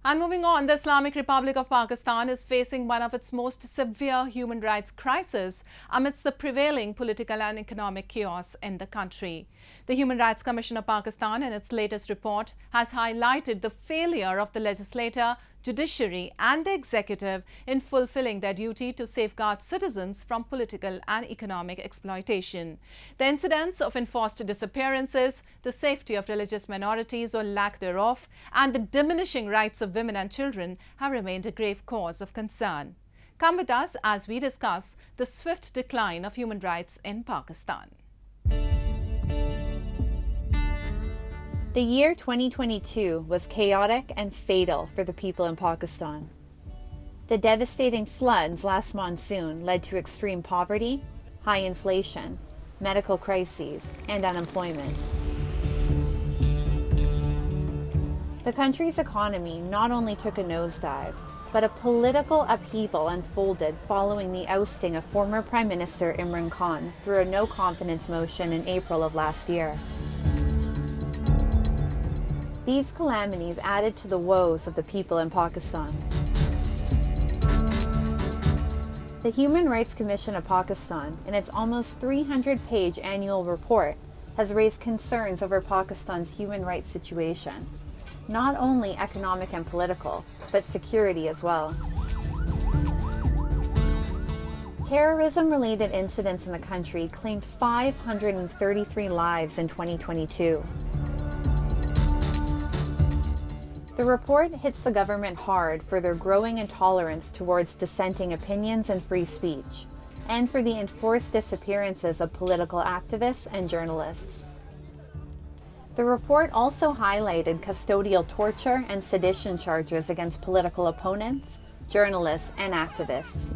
And moving on, the Islamic Republic of Pakistan is facing one of its most severe human rights crises amidst the prevailing political and economic chaos in the country. The Human Rights Commission of Pakistan, in its latest report, has highlighted the failure of the legislature, judiciary and the executive in fulfilling their duty to safeguard citizens from political and economic exploitation. The incidents of enforced disappearances, the safety of religious minorities or lack thereof, and the diminishing rights of women and children have remained a grave cause of concern. Come with us as we discuss the swift decline of human rights in Pakistan. The year 2022 was chaotic and fatal for the people in Pakistan. The devastating floods last monsoon led to extreme poverty, high inflation, medical crises, and unemployment. The country's economy not only took a nosedive, but a political upheaval unfolded following the ousting of former Prime Minister Imran Khan through a no-confidence motion in April of last year. These calamities added to the woes of the people in Pakistan. The Human Rights Commission of Pakistan, in its almost 300-page annual report, has raised concerns over Pakistan's human rights situation, not only economic and political, but security as well. Terrorism-related incidents in the country claimed 533 lives in 2022. The report hits the government hard for their growing intolerance towards dissenting opinions and free speech, and for the enforced disappearances of political activists and journalists. The report also highlighted custodial torture and sedition charges against political opponents, journalists, and activists.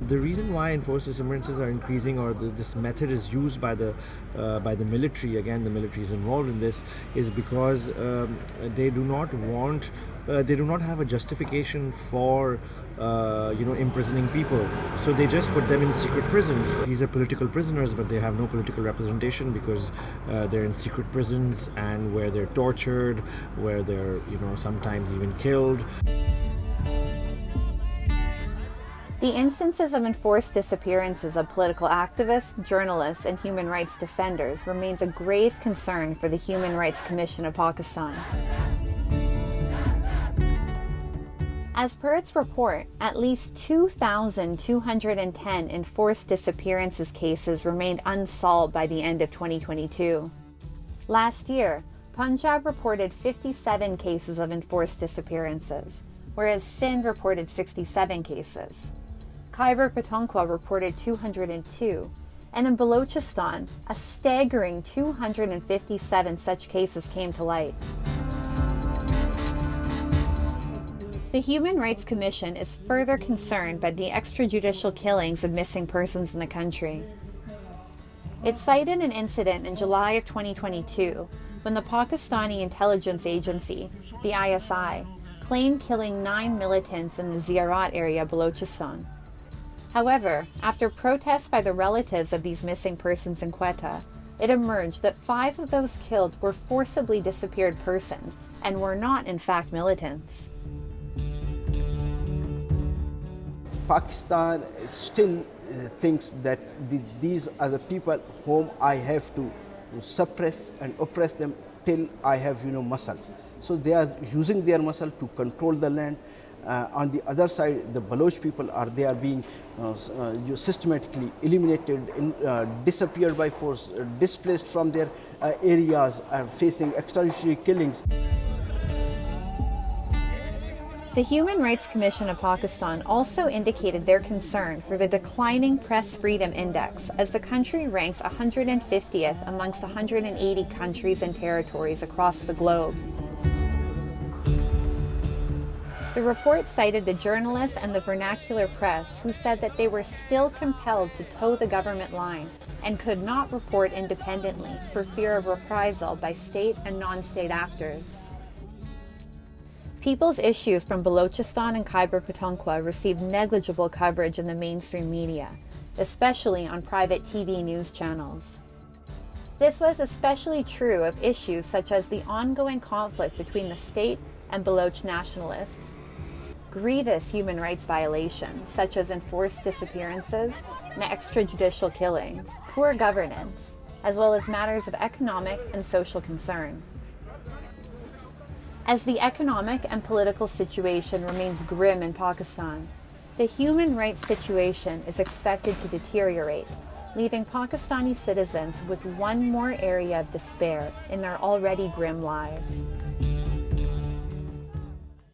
The reason why enforced disappearances are increasing, or this method is used by the military, again the military is involved in this, is because they do not have a justification for imprisoning people. So they just put them in secret prisons. These are political prisoners, but they have no political representation because they're in secret prisons, and where they're tortured, where they're sometimes even killed. The instances of enforced disappearances of political activists, journalists, and human rights defenders remains a grave concern for the Human Rights Commission of Pakistan. As per its report, at least 2,210 enforced disappearances cases remained unsolved by the end of 2022. Last year, Punjab reported 57 cases of enforced disappearances, whereas Sindh reported 67 cases. Khyber Pakhtunkhwa reported 202, and in Balochistan, a staggering 257 such cases came to light. The Human Rights Commission is further concerned by the extrajudicial killings of missing persons in the country. It cited an incident in July of 2022 when the Pakistani intelligence agency, the ISI, claimed killing 9 militants in the Ziyarat area of Balochistan. However, after protests by the relatives of these missing persons in Quetta, it emerged that 5 of those killed were forcibly disappeared persons and were not in fact militants. Pakistan still thinks that these are the people whom I have to suppress and oppress them till I have muscles. So they are using their muscle to control the land. On the other side, the Baloch people are being systematically eliminated, disappeared by force, displaced from their areas, facing extrajudicial killings. The Human Rights Commission of Pakistan also indicated their concern for the declining Press Freedom Index, as the country ranks 150th amongst 180 countries and territories across the globe. The report cited the journalists and the vernacular press who said that they were still compelled to toe the government line and could not report independently for fear of reprisal by state and non-state actors. People's issues from Balochistan and Khyber Pakhtunkhwa received negligible coverage in the mainstream media, especially on private TV news channels. This was especially true of issues such as the ongoing conflict between the state and Baloch nationalists, grievous human rights violations such as enforced disappearances and extrajudicial killings, poor governance, as well as matters of economic and social concern. As the economic and political situation remains grim in Pakistan, the human rights situation is expected to deteriorate, leaving Pakistani citizens with one more area of despair in their already grim lives.